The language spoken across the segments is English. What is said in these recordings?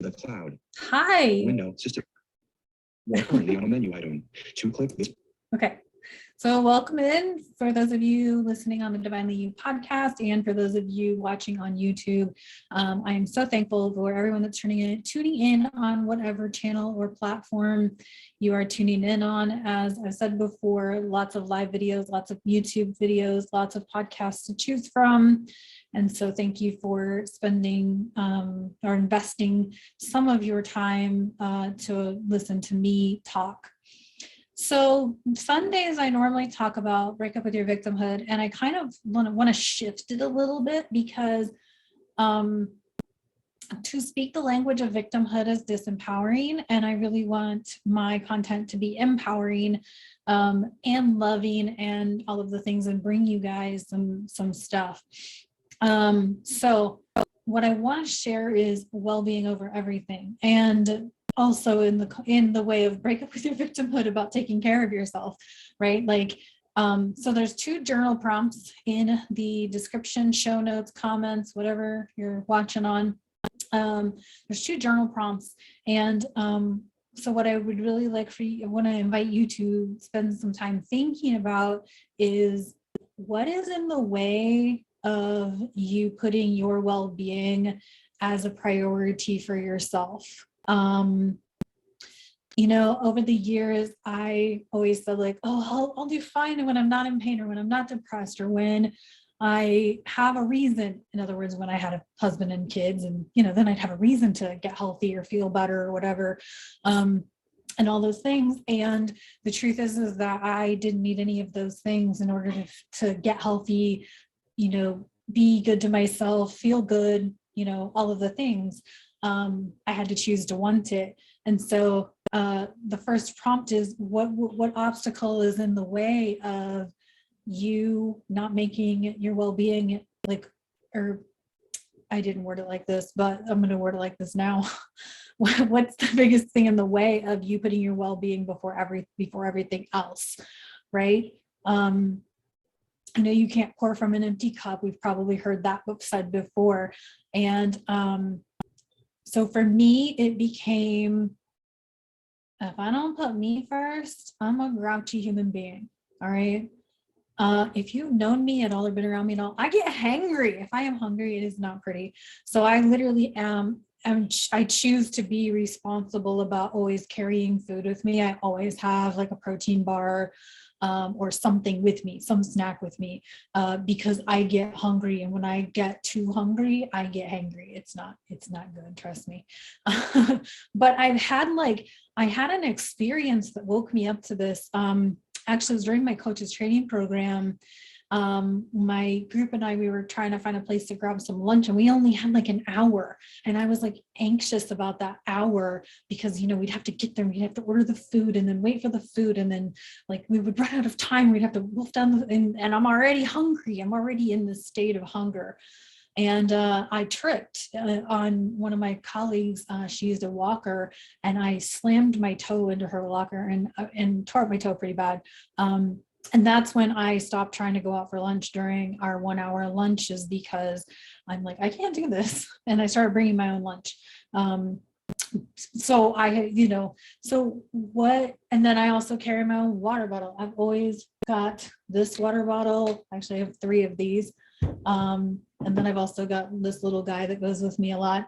the cloud. Hi. Window system. More currently on a menu item. To click this. Okay. So welcome in for those of you listening on the Divinely You podcast and for those of you watching on YouTube. I am so thankful for everyone that's tuning in on whatever channel or platform you are tuning in on. As I've said before, lots of live videos, lots of YouTube videos, lots of podcasts to choose from. And so thank you for spending or investing some of your time to listen to me talk. So Sundays, I normally talk about break up with your victimhood, and I kind of want to shift it a little bit because to speak the language of victimhood is disempowering, and I really want my content to be empowering and loving and all of the things, and bring you guys some stuff. So what I want to share is well-being over everything, and also in the way of break up with your victimhood about taking care of yourself, right? Like, so there's 2 journal prompts in the description, show notes, comments, whatever you're watching on. There's 2 journal prompts, and so what I would really like for you, I want to invite you to spend some time thinking about is what is in the way of you putting your well-being as a priority for yourself. You know, over the years, I always said like, oh, I'll do fine when I'm not in pain, or when I'm not depressed, or when I have a reason. In other words, when I had a husband and kids, and, you know, then I'd have a reason to get healthy or feel better or whatever, and all those things. And the truth is that I didn't need any of those things in order to get healthy, you know, be good to myself, feel good, you know, all of the things. I had to choose to want it. And so the first prompt is what obstacle is in the way of you not making your well-being like, or I didn't word it like this, but I'm going to word it like this now. What's the biggest thing in the way of you putting your well-being before everything else, right? I know you can't pour from an empty cup. We've probably heard that said before. And so for me, it became, if I don't put me first, I'm a grouchy human being. All right. If you've known me at all or been around me at all, I get hangry. If I am hungry, it is not pretty. So I literally I choose to be responsible about always carrying food with me. I always have like a protein bar or something with me, some snack with me, because I get hungry. And when I get too hungry, I get hangry. It's not good, trust me. But I had an experience that woke me up to this. Actually, it was during my coach's training program. My group and I, we were trying to find a place to grab some lunch, and we only had like an hour. And I was like anxious about that hour because, you know, we'd have to get there, we'd have to order the food and then wait for the food. And then like we would run out of time. We'd have to wolf down and I'm already hungry. I'm already in this state of hunger. And I tripped on one of my colleagues. She used a walker, and I slammed my toe into her walker and tore up my toe pretty bad. And that's when I stopped trying to go out for lunch during our 1 hour lunches, because I'm like, I can't do this. And I started bringing my own lunch. So I had, you know, so what, and then I also carry my own water bottle. I've always got this water bottle. Actually, I have 3 of these. And then I've also got this little guy that goes with me a lot.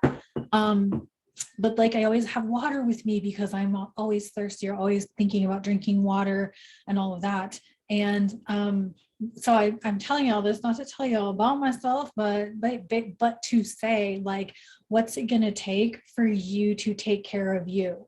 But like, I always have water with me because I'm always thirsty, or always thinking about drinking water and all of that. And so I'm telling you all this, not to tell you all about myself, but to say, like, what's it going to take for you to take care of you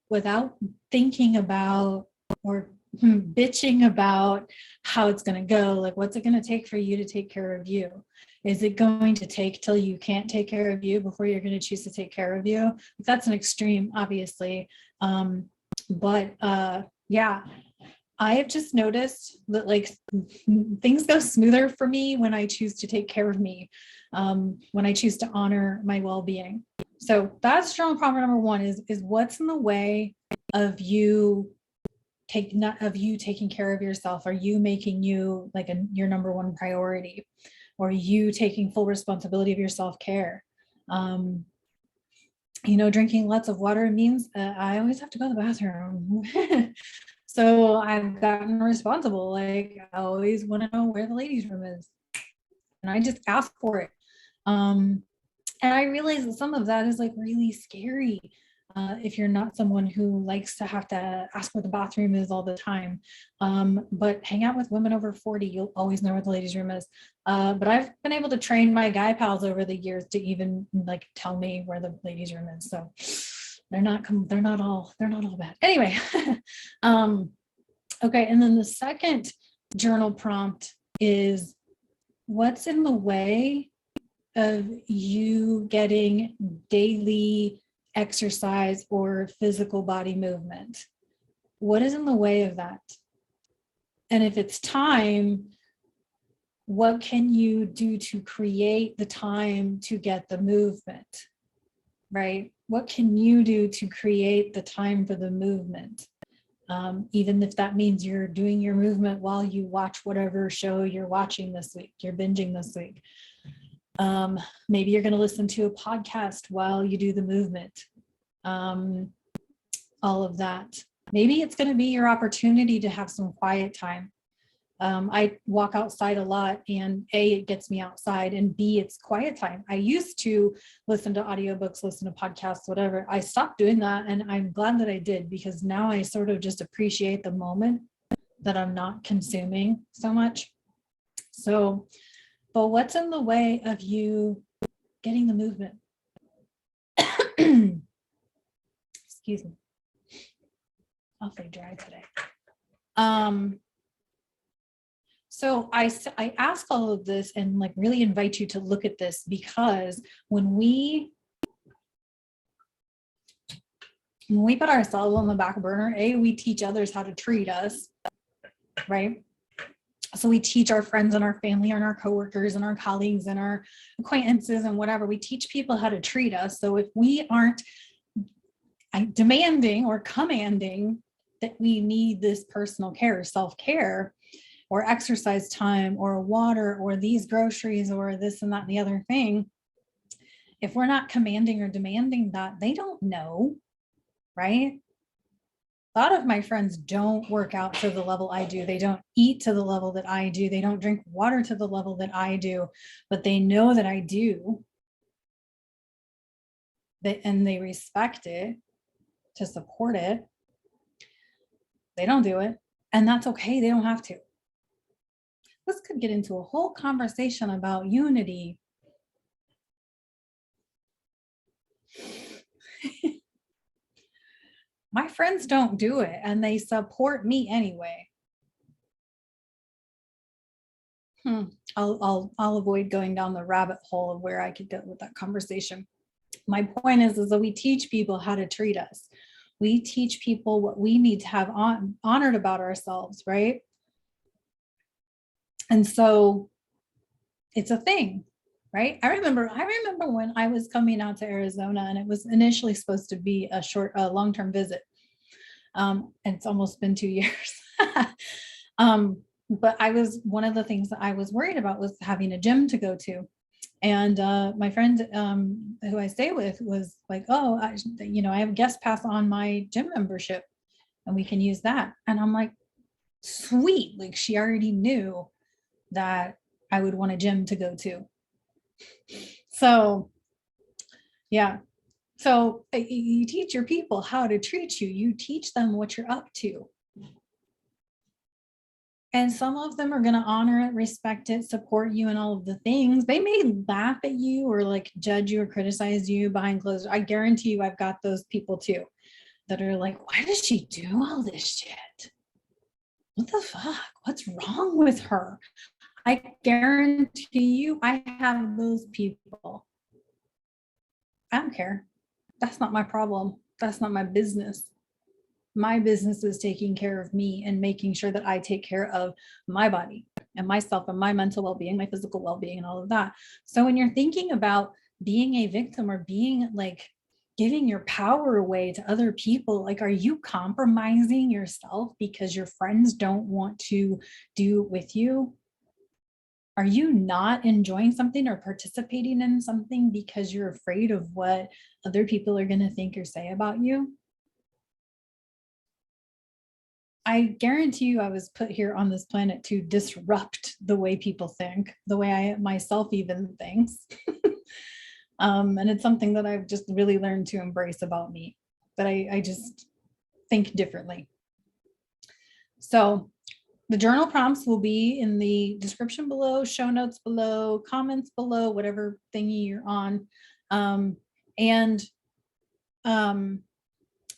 without thinking about or bitching about how it's going to go? Like, what's it going to take for you to take care of you? Is it going to take till you can't take care of you before you're going to choose to take care of you? That's an extreme, obviously. But yeah, I have just noticed that like things go smoother for me when I choose to take care of me, when I choose to honor my well-being. So that's journal prompt number 1 is what's in the way of you taking care of yourself? Are you making you like your number 1 priority? Or you taking full responsibility of your self-care? drinking lots of water means I always have to go to the bathroom. So I've gotten responsible. Like, I always want to know where the ladies' room is. And I just ask for it. And I realize that some of that is like really scary. If you're not someone who likes to have to ask where the bathroom is all the time. But hang out with women over 40, you'll always know where the ladies' room is. But I've been able to train my guy pals over the years to even like tell me where the ladies' room is. So they're not all bad. Anyway, okay. And then the second journal prompt is, what's in the way of you getting daily exercise or physical body movement? What is in the way of that? And if it's time, what can you do to create the time to get the movement, right? What can you do to create the time for the movement? Even if that means you're doing your movement while you watch whatever show you're watching this week, you're binging this week. Maybe you're going to listen to a podcast while you do the movement. All of that. Maybe it's going to be your opportunity to have some quiet time. I walk outside a lot, and A, it gets me outside, and B, it's quiet time. I used to listen to audiobooks, listen to podcasts, whatever. I stopped doing that, and I'm glad that I did, because now I sort of just appreciate the moment that I'm not consuming so much. So, but what's in the way of you getting the movement? Excuse me. Awfully dry today. So I ask all of this and like really invite you to look at this, because when we put ourselves on the back burner, we teach others how to treat us, right? So we teach our friends and our family and our coworkers and our colleagues and our acquaintances and whatever. We teach people how to treat us. So if we aren't demanding or commanding that we need this personal care or self-care or exercise time or water or these groceries or this and that and the other thing, if we're not commanding or demanding that, they don't know, right? A lot of my friends don't work out to the level I do. They don't eat to the level that I do. They don't drink water to the level that I do, but they know that I do. And they respect it to support it. They don't do it, and that's okay. They don't have to. This could get into a whole conversation about unity. My friends don't do it, and they support me anyway. I'll avoid going down the rabbit hole of where I could go with that conversation. My point is that we teach people how to treat us. We teach people what we need to have honored about ourselves, right? And so it's a thing, right? I remember when I was coming out to Arizona, and it was initially supposed to be a long-term visit. And it's almost been 2 years. But one of the things that I was worried about was having a gym to go to. And my friend who I stay with was like, oh, I have a guest pass on my gym membership and we can use that. And I'm like, sweet. Like, she already knew that I would want a gym to go to. So, yeah. So you teach your people how to treat you. You teach them what you're up to. And some of them are going to honor it, respect it, support you, and all of the things. They may laugh at you or like judge you or criticize you behind closed doors. I guarantee you I've got those people too that are like, why does she do all this shit? What the fuck? What's wrong with her? I guarantee you I have those people. I don't care. That's not my problem. That's not my business. My business is taking care of me and making sure that I take care of my body and myself and my mental well-being, my physical well-being, and all of that. So when you're thinking about being a victim or being like giving your power away to other people, like, are you compromising yourself because your friends don't want to do it with you? Are you not enjoying something or participating in something because you're afraid of what other people are going to think or say about you? I guarantee you I was put here on this planet to disrupt the way people think, the way I myself even thinks. And it's something that I've just really learned to embrace about me, that I just think differently. So the journal prompts will be in the description below, show notes below, comments below, whatever thingy you're on.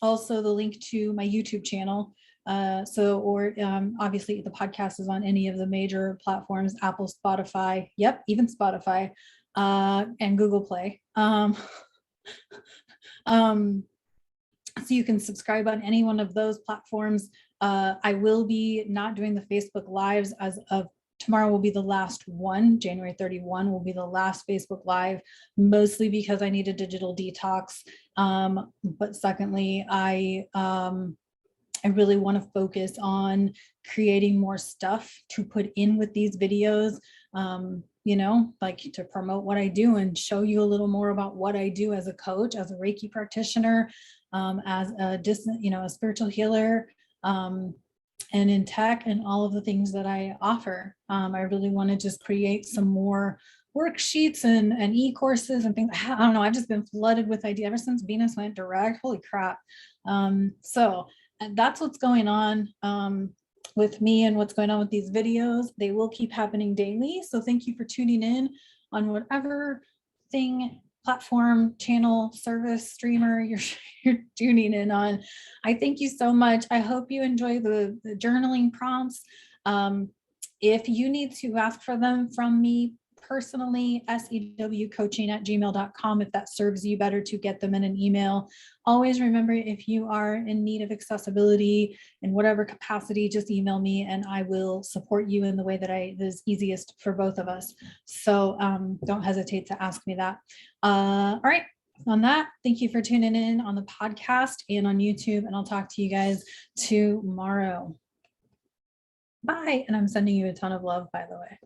Also the link to my YouTube channel. Obviously the podcast is on any of the major platforms, Apple, Spotify, yep, even Spotify, and Google Play. So you can subscribe on any one of those platforms. I will be not doing the Facebook Lives as of tomorrow. Will be the last one. January 31 will be the last Facebook Live, mostly because I need a digital detox. But secondly, I really want to focus on creating more stuff to put in with these videos, you know, like to promote what I do and show you a little more about what I do as a coach, as a Reiki practitioner, as a a spiritual healer, and in tech and all of the things that I offer. I really want to just create some more worksheets and e-courses and things. I don't know, I've just been flooded with ideas ever since Venus went direct. Holy crap. So that's what's going on with me and what's going on with these videos. They will keep happening daily. So thank you for tuning in on whatever thing, platform, channel, service, streamer you're tuning in on. I thank you so much. I hope you enjoy the journaling prompts. If you need to ask for them from me personally, sewcoaching@gmail.com, if that serves you better to get them in an email. Always remember, if you are in need of accessibility in whatever capacity, just email me and I will support you in the way that is easiest for both of us. So don't hesitate to ask me that. All right. On that, thank you for tuning in on the podcast and on YouTube, and I'll talk to you guys tomorrow. Bye. And I'm sending you a ton of love, by the way.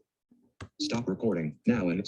Stop recording now and stop.